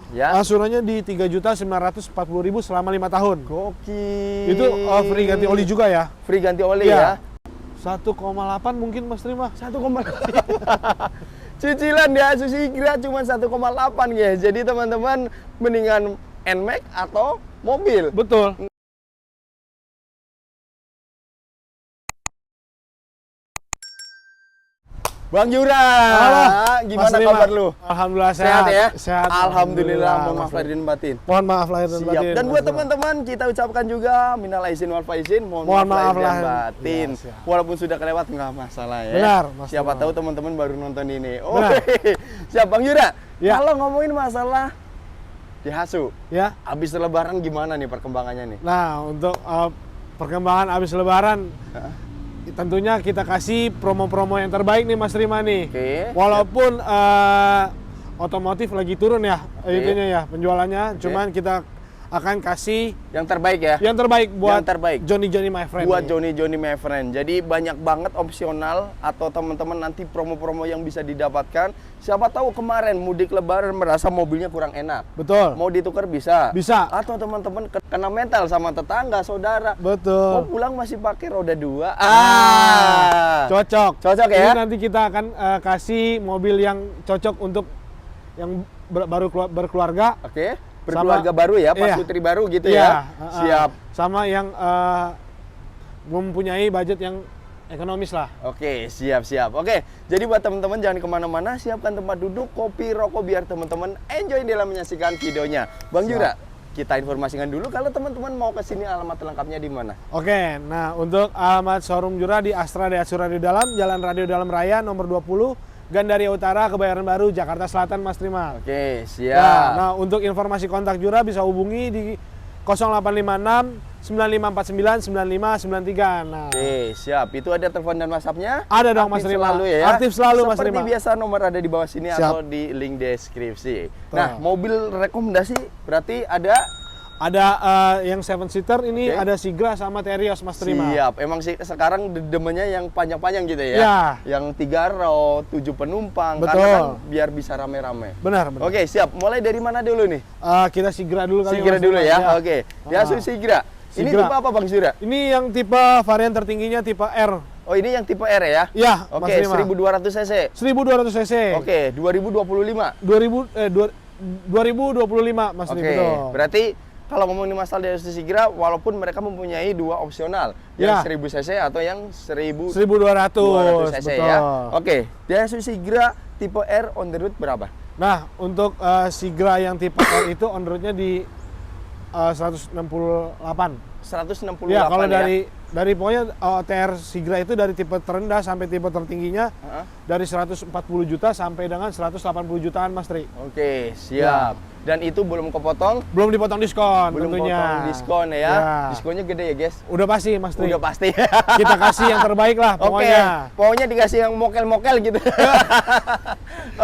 Ya. Angsurannya di 3.940.000 selama 5 tahun. Gokil. Itu free ganti oli juga ya. Free ganti oli Iya. ya. 1,8 mungkin Mas Terima. 1,8. Cicilan di Asus Sigra cuma 1,8 guys. Jadi teman-teman mendingan NMAX atau mobil. Betul. Bang Yura, Halo, gimana Mas Rima. kabar lu? Alhamdulillah Sehat sehat. ya? Sehat. Alhamdulillah, mohon maaf lahir dan batin. Mohon maaf lahir dan Siap. batin. Dan buat Mas Rima. teman-teman kita ucapkan juga minal aizin wal faizin, mohon Mohon maaf maaf lahir dan lahir. batin. Ya, siap. Walaupun sudah kelewat nggak masalah ya. Benar, Mas Siapa Rima. tahu teman-teman baru nonton ini. Oh, Benar. siap Bang Yura. Ya. Kalau ngomongin masalah Daihatsu, Ya. habis lebaran gimana nih perkembangannya nih? Nah, untuk perkembangan habis lebaran tentunya kita kasih promo-promo yang terbaik nih Mas Rima nih. Oke. Walaupun otomotif lagi turun ya, itunya ya penjualannya, cuman kita akan kasih Yang terbaik ya. yang terbaik buat Yang terbaik. Johnny my friend. Buat nih. Johnny my friend. Jadi banyak banget opsional atau teman-teman nanti promo-promo yang bisa didapatkan. Siapa tahu kemarin mudik lebaran merasa mobilnya kurang enak. Betul. Mau ditukar bisa. Bisa. Atau teman-teman kena mental sama tetangga, saudara. Mau Betul. pulang masih pakai roda 2. Cocok. Cocok Ini ya? nanti kita akan kasih mobil yang cocok untuk yang baru berkeluarga. Oke. Berkeluarga baru ya, pas Iya. putri baru gitu Iya, ya. Siap. Sama yang mempunyai budget yang ekonomis lah. Oke, siap. Oke, jadi buat teman-teman jangan kemana-mana, siapkan tempat duduk, kopi, rokok, biar teman-teman enjoy dalam menyaksikan videonya. Bang Siap. Yura, kita informasikan dulu kalau teman-teman mau ke sini alamat lengkapnya di mana? Oke, nah untuk alamat showroom Jura di Astra Daihatsu Radio Dalam, Jalan Radio Dalam Raya nomor 20, Gandaria Utara, Kebayoran Baru, Jakarta Selatan, Mas Rima. Oke, Nah, siap. untuk informasi kontak Jura bisa hubungi di 0856 9549 9593. Nah, Oke, siap. Itu ada telepon dan WhatsApp-nya? Ada dong, Mas Aktif Rima. selalu ya. Aktif selalu, Mas Seperti Rima. biasa nomor ada di bawah sini Siap. atau di link deskripsi. Nah, Betul. mobil rekomendasi berarti ada yang 7-seater ini Oke. ada Sigra sama Terios, Mas Rima. Siap. Emang sih sekarang demennya yang panjang-panjang gitu ya? Ya. Yang 3 row, 7 penumpang. Betul. Karena kan biar bisa rame-rame. Benar. Oke, siap. Mulai dari mana dulu nih? Kita Sigra dulu kali. Sigra Mas dulu Rima. ya. Oke. Daihatsu Sigra. Ini Sigra. tipe apa Bang Sigra? Ini yang tipe varian tertingginya tipe R. Oh, ini yang tipe R ya? Ya, Oke, Mas Rima. 1200 cc. 1200 cc. Oke, 2025. 2025 Mas Oke, Rima. Betul. berarti kalau ngomongin masalah Daihatsu Sigra, walaupun mereka mempunyai 2 opsional, yang Ya. 1000 cc atau yang 1200 1200 cc betul. ya. Oke, Daihatsu Sigra tipe R on the road berapa? Nah, untuk Sigra yang tipe R itu on road-nya di 168. 168 Ya, kalau ya? dari pokoknya OTR Sigra itu dari tipe terendah sampai tipe tertingginya Heeh. dari 140 juta sampai dengan 180 jutaan Mas Tri. Oke, siap. Dan itu belum kepotong, Belum dipotong diskon belum tentunya. potong diskon ya. Ya. Diskonnya gede ya, guys. Udah pasti Mas Tri. Udah pasti. Kita kasih yang terbaik lah Oke, pokoknya. pokoknya dikasih yang mokel-mokel gitu. Oke,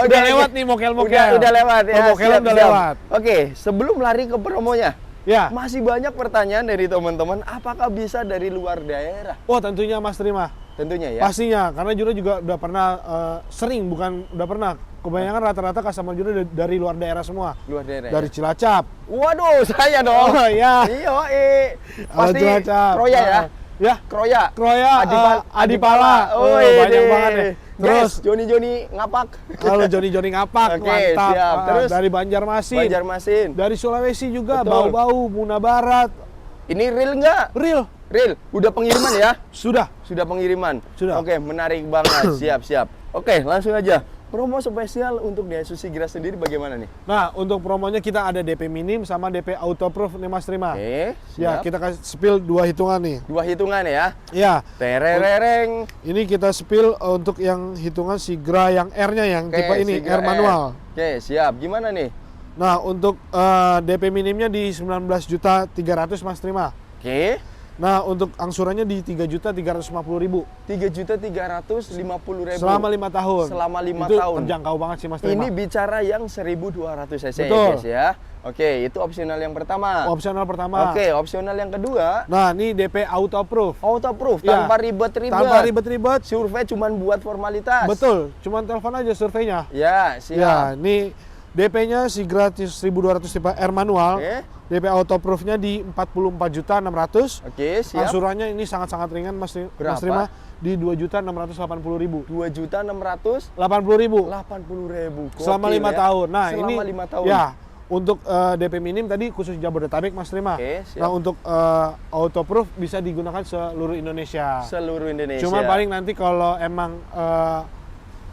Udah oke. lewat nih mokel-mokel. Udah lewat ya. Mokel udah lewat. Oke, sebelum lari ke promonya, Ya. masih banyak pertanyaan dari teman-teman, apakah bisa dari luar daerah? Oh, tentunya Mas Tri mah. Tentunya ya. Pastinya, karena Jura juga udah pernah sering, bukan udah pernah. Kebanyakan rata-rata customer Jura dari luar daerah semua. Luar daerah. Dari ya? Cilacap. Waduh, saya dong. Oh, iya. Iya, pasti Cilacap. Kroya ya. Ya. Kroya. Kroya, Adipala. Adipala. Oh, banyak banget ya. Terus Joni ngapak. kalau Joni ngapak, Oke, mantap. siap. Terus dari Banjarmasin. Banjarmasin. Dari Sulawesi juga, Betul. Bau-Bau, Muna Barat. Ini real nggak? Real. Real. Udah pengiriman ya? Sudah. Sudah pengiriman. Sudah. Oke, menarik banget. Siap. Oke, langsung aja. Promo spesial untuk Daihatsu Sigra sendiri bagaimana nih? Nah, untuk promonya kita ada DP minim sama DP autoproof nih Mas Rima. Oke, Ya, siap. kita kasih spill 2 hitungan nih. 2 hitungan ya. Ya, Terereng. ini kita spill untuk yang hitungan Sigra yang R-nya yang Oke, tipe ini, Sigra R manual. Oke, siap. Gimana nih? Nah, untuk DP minimnya di 19.300.000 Mas Rima. Oke. Nah, untuk angsurannya di 3.350.000 3.350.000 selama 5 tahun. Selama 5 Itu tahun. terjangkau banget sih Mas Rima. Ini bicara yang 1200 cc ya Betul. guys ya. Oke, itu opsional yang pertama. Opsional pertama. Oke, opsional yang kedua, Nah, ini DP autoproof. autoproof Ya. tanpa ribet-ribet. Tanpa ribet-ribet. Survei cuman buat formalitas. Betul, cuman telepon aja surveinya. Ya, siap. Ya, ini DP-nya Sigra 1200 tipe R manual. Oke. DP autoproof-nya di 44.600.000. Oke, siap. Angsurannya ini sangat-sangat ringan Mas Berapa? Rima di 2.680.000. 2.680.000 80.000 selama 5 tahun. Nah, selama ini 5 tahun. ya untuk DP minim tadi khusus Jabodetabek Mas Rima. Oke, siap. Nah, untuk autoproof bisa digunakan seluruh Indonesia. Seluruh Indonesia. Cuma paling nanti kalau emang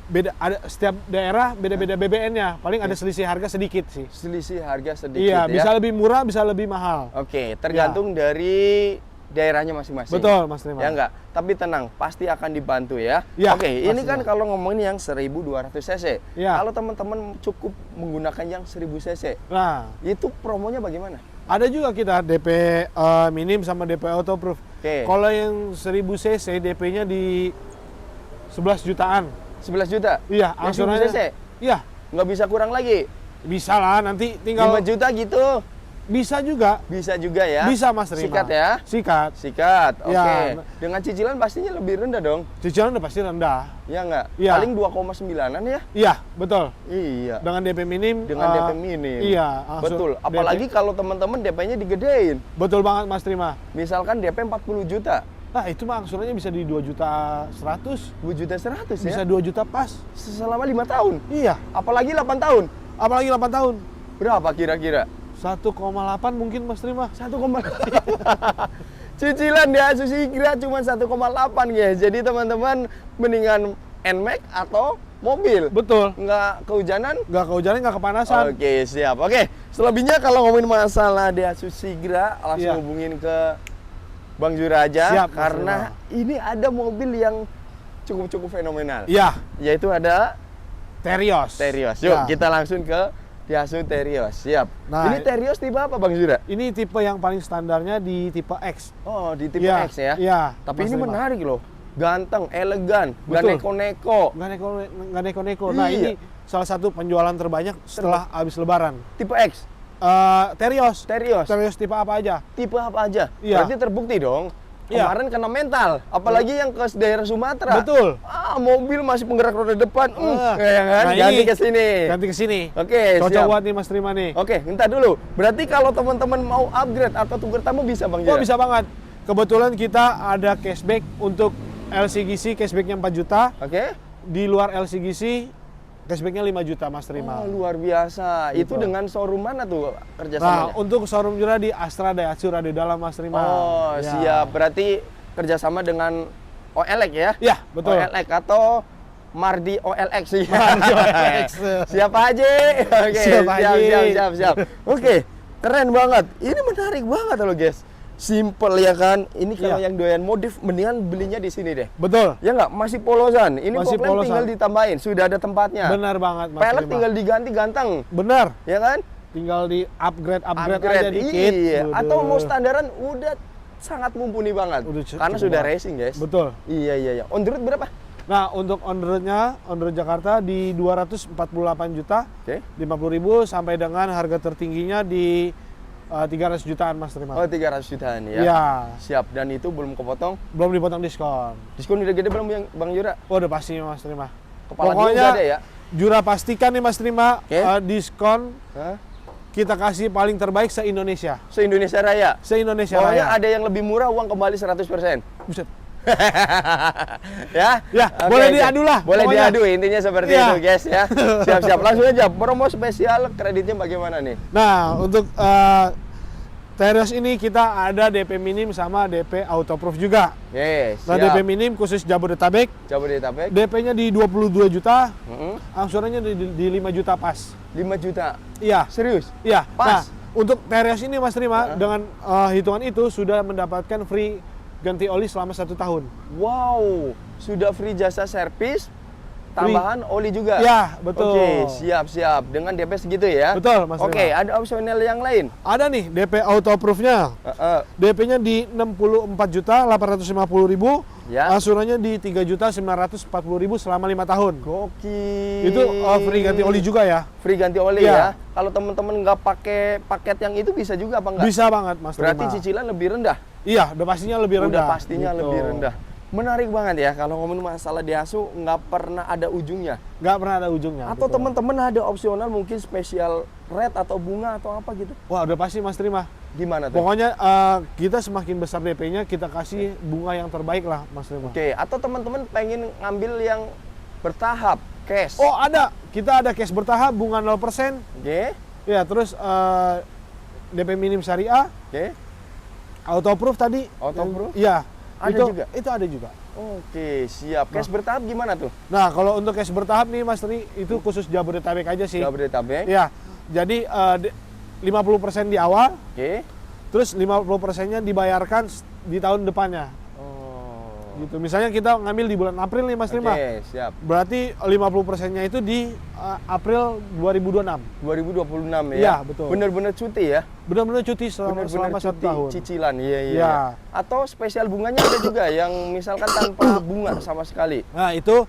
beda, ada setiap daerah beda-beda BBN-nya. Paling ada selisih harga sedikit sih. selisih harga sedikit Iya, ya. bisa lebih murah, bisa lebih mahal. Oke, tergantung dari daerahnya masing-masing. Betul, Mas Rima. Ya enggak? Tapi tenang, pasti akan dibantu ya. Ya, Oke, ini pastinya. kan kalau ngomongin yang 1200 cc. Ya. Kalau teman-teman cukup menggunakan yang 1000 cc, Nah, itu promonya bagaimana? ada juga kita DP minim sama DP autoproof. Oke. Kalau yang 1000 cc DP-nya di 11 jutaan. 11 juta? Iya, Yang 1000 angsurannya. cc? Iya, Nggak bisa kurang lagi? bisa lah nanti tinggal 5 juta gitu? bisa juga. Bisa juga ya? Bisa Mas Rima. Sikat ya? Sikat. Sikat, oke. Ya. Dengan cicilan pastinya lebih rendah dong? Cicilan udah pasti rendah. Ya nggak? Iya. Paling 2,9-an ya? Iya, betul. Iya. Dengan DP minim. Dengan DP minim. Iya, Betul. Apalagi kalau teman-teman DP-nya digedein. Betul banget Mas Rima. Misalkan DP 40 juta. Nah, itu mah angsurannya bisa di 2.100.000. 2.100.000 ya? Bisa 2 juta pas. Selama 5 tahun. Iya, Apalagi 8 tahun. apalagi 8 tahun. Berapa kira-kira? 1,8 mungkin Mas Rima. 1,8. Cicilan di Asus Sigra cuma 1,8 guys. Jadi teman-teman mendingan NMAX atau mobil. Betul. Nggak kehujanan? Nggak kehujanan, nggak kepanasan. Oke, siap. Oke, selebihnya kalau ngomongin masalah di Asus Sigra, langsung Iya. hubungin ke Bang Jura aja. Siap, Mas karena ini ada mobil yang cukup fenomenal. Iya, Yaitu ada Terios. Terios. Yuk, Ya. kita langsung ke Daihatsu Terios. Siap. Nah, Ini Terios tipe apa, Bang Jura? Ini tipe yang paling standarnya di tipe X. Oh, di tipe Iya, X ya? Iya. Tapi Mas ini Rima. menarik loh. Ganteng, elegan, nggak Betul. neko-neko. Nggak neko-neko. Nah, Iya. ini salah satu penjualan terbanyak setelah habis Lebaran. Tipe X, Terios. Terios. Terios tipe apa aja? Tipe apa aja? Iya. Berarti terbukti dong. Iya. Kemarin kena mental, apalagi yang ke daerah Sumatera. Betul. Mobil masih penggerak roda depan. Ya kan? Nah, Ganti ini ke sini. Ganti ke sini. Oke, Cocok siap. buat nih Mas Rima nih. Oke, entar dulu. Berarti kalau teman-teman mau upgrade atau tukar tamu bisa, Bang Oh, Jura? bisa banget. Kebetulan kita ada cashback untuk LCGC, cashbacknya 4 juta. Oke. Di luar LCGC, cashbacknya 5 juta Mas Rima. Oh, luar biasa. Itu Gitu. dengan showroom mana tuh Nah, kerjasamanya? untuk showroom juga di Astra Daihatsu Radio Dalam Mas Rima. Oh, Ya. siap. Berarti kerjasama dengan OLX ya? Ya, betul. OLX atau Mardi OLX ya. Mardi OLX. Siapa aja? Oke, Siap aja. siap. Oke, keren banget. Ini menarik banget loh, guys. Simple ya kan? Ini kalau Iya. yang doyan modif, mendingan belinya di sini deh. Betul. Ya nggak? Masih polosan. Ini Masih pokoknya polosan. tinggal ditambahin. Sudah ada tempatnya. Benar banget Mas Pelek Rima. tinggal diganti ganteng. Benar. Ya kan? Tinggal di upgrade aja dikit. Iya. Waduh. Atau mau standaran udah sangat mumpuni banget. Udah Karena cukup sudah banget. racing, guys. Betul. Iya. On the road berapa? Nah, untuk on the road-nya, on the road Jakarta di 248 juta, Oke. 50.000 sampai dengan harga tertingginya di 300 jutaan Mas Rima. Oh, 300 jutaan ya. Iya. Siap, dan itu belum kepotong. Belum dipotong diskon. Diskon udah gede belum Bang Jura? Oh, udah pasti Mas Rima. Kepala Pokoknya udah ada ya? Jura pastikan nih Mas Rima, Oke. diskon Hah? kita kasih paling terbaik se-Indonesia. Se-Indonesia Raya. Se-Indonesia Pokoknya Raya. ada yang lebih murah, uang kembali 100%. Buset. Ya? Ya, boleh diadu lah, Boleh pokoknya. diadu, intinya seperti Iya. itu, guys ya. Siap-siap. Langsung aja, promo spesial kreditnya bagaimana nih? Nah, untuk Terios ini kita ada DP minim sama DP autoproof juga. Yes, Nah, DP minim khusus Jabodetabek, Jabodetabek. DP-nya di 22 juta, Mm-mm. angsurannya di 5 juta pas. 5 juta. Iya, Serius? iya. Pas. Nah, untuk Terios ini Mas Rima, dengan hitungan itu sudah mendapatkan free ganti oli selama 1 tahun. Wow, sudah free jasa servis, tambahan oli juga. Ya, betul. Oke, siap. Dengan DP segitu ya. Betul, Mas Oke, Rima. ada opsional yang lain. Ada nih DP autoproof-nya. DP-nya di 64.850.000, Ya. angsurannya di 3.940.000 selama 5 tahun. Gokil. Itu free ganti oli juga ya. Free ganti oli Iya. ya. Kalau teman-teman nggak pakai paket yang itu bisa juga apa enggak? Bisa banget Mas Berarti Rima. cicilan lebih rendah. Iya, udah pastinya lebih rendah. Udah pastinya Gitu. lebih rendah. Menarik banget ya, kalau ngomongin masalah Daihatsu nggak pernah ada ujungnya. Nggak pernah ada ujungnya. Atau betul. teman-teman ada opsional mungkin spesial red atau bunga atau apa gitu. Wah, udah pasti Mas Terima. Gimana tuh? Pokoknya kita semakin besar DP-nya, kita kasih bunga yang terbaik lah Mas Terima. Oke, atau teman-teman pengen ngambil yang bertahap, cash. Oh, ada. Kita ada cash bertahap, bunga 0%. Oke, Ya, terus DP minim syariah, oke. auto approve tadi. Auto approve? Iya. Ada juga? Itu ada juga. Oke, siap. Cash bertahap gimana tuh? Nah, kalau untuk cash bertahap nih Mas Tri, itu khusus Jabodetabek aja sih. Jabodetabek. Iya. Jadi 50% di awal, Oke. terus 50%-nya dibayarkan di tahun depannya. Oh. Gitu. Misalnya kita ngambil di bulan April nih Mas Tri. Oke, siap. Berarti 50%-nya itu di April 2026. 2026 ya? Iya, betul. Bener-bener cuti ya? Benar-benar cuti selama Bener-bener 1 cuti, tahun. cicilan, iya. Iya. Atau spesial bunganya ada juga yang misalkan tanpa bunga sama sekali. Nah, itu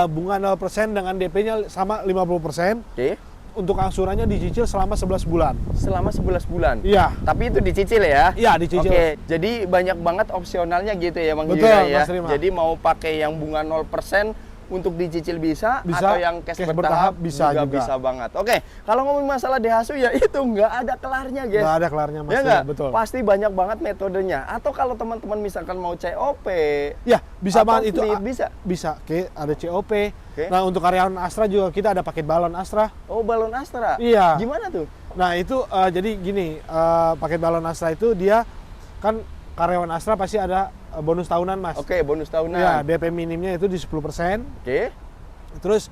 bunga 0% dengan DP-nya sama 50%. Oke. Untuk angsurannya dicicil selama 11 bulan. Selama 11 bulan. Iya. Tapi itu dicicil ya? Iya, dicicil. Oke, jadi banyak banget opsionalnya gitu ya Bang Betul, Yura ya. Mas Rima. Jadi mau pakai yang bunga 0% untuk dicicil bisa, Bisa, atau yang cash cash bertahap bertahap bisa juga. bisa banget. Oke, kalau ngomongin masalah Daihatsu ya itu nggak ada kelarnya guys. Nggak ada kelarnya Mas Ya Tri, nggak? betul. Pasti banyak banget metodenya. Atau kalau teman-teman misalkan mau COP, Ya, bisa atau banget itu. fleet, bisa. Bisa. Oke, ada COP. Oke. Nah, untuk karyawan Astra juga kita ada paket balon Astra. Oh, balon Astra. Iya. Gimana tuh? Nah, itu jadi gini, paket balon Astra itu dia kan karyawan Astra pasti ada bonus tahunan, Mas. Oke, bonus tahunan. Iya, DP minimnya itu di 10%. Oke, Terus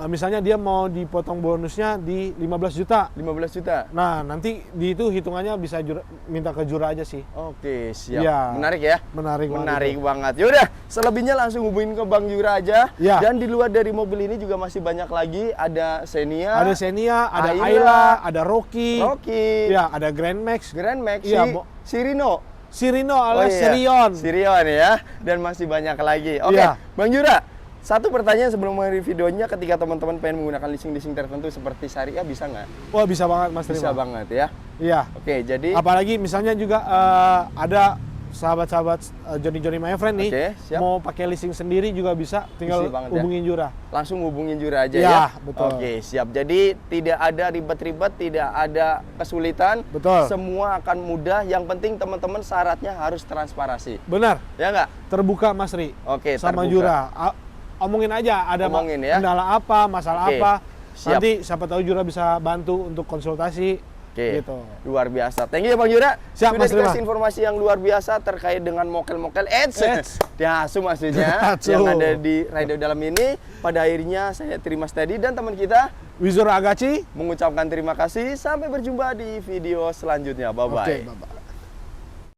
misalnya dia mau dipotong bonusnya di 15 juta. 15 juta. Nah, nanti di itu hitungannya bisa minta ke Jura aja sih. Oke, siap. Iya. Menarik ya? Menarik banget Menarik itu. banget. Yaudah, selebihnya langsung hubungin ke Bang Yura aja. Ya. Dan di luar dari mobil ini juga masih banyak lagi. Ada Xenia, Ada Xenia, ada Ayla, Ayla, ada Rocky. Rocky, Ya, ada Grand Max. Grand Max, Iya, Sirino. Sirino alias iya. Sirion. Sirion ya. Dan masih banyak lagi. Oke, Iya. Bang Yura. Satu pertanyaan sebelum mengakhiri videonya, ketika teman-teman pengen menggunakan leasing-leasing tertentu seperti Syariah, bisa nggak? Wah, bisa banget Mas Rima. Bisa banget ya. Iya. Oke, jadi Apalagi misalnya juga ada sahabat-sahabat Johnny My Friend nih, Oke, siap. mau pakai leasing sendiri juga bisa, tinggal Bisa banget ya. hubungin Jura. langsung hubungin Jura aja Ya, ya. betul. Oke, siap. Jadi tidak ada ribet-ribet, tidak ada kesulitan. Betul. Semua akan mudah. Yang penting teman-teman syaratnya harus transparansi. Benar, Ya nggak? terbuka Mas Ri. Oke, Sama terbuka. Jura. Omongin aja ada Omongin ya. kendala apa, masalah Oke, apa. siap. Nanti siapa tahu Jura bisa bantu untuk konsultasi. Oke, Gitu. luar biasa. Thank you ya Bang Yura. Siap, Sudah Mas Rima. dikasih informasi yang luar biasa terkait dengan mokel-mokel Eits. Daihatsu maksudnya Daihatsu. yang ada di Radio Dalam ini. Pada akhirnya saya Terima Steady dan teman kita Wizura Agaci. mengucapkan terima kasih. Sampai berjumpa di video selanjutnya. Bye-bye. Oke, bye-bye.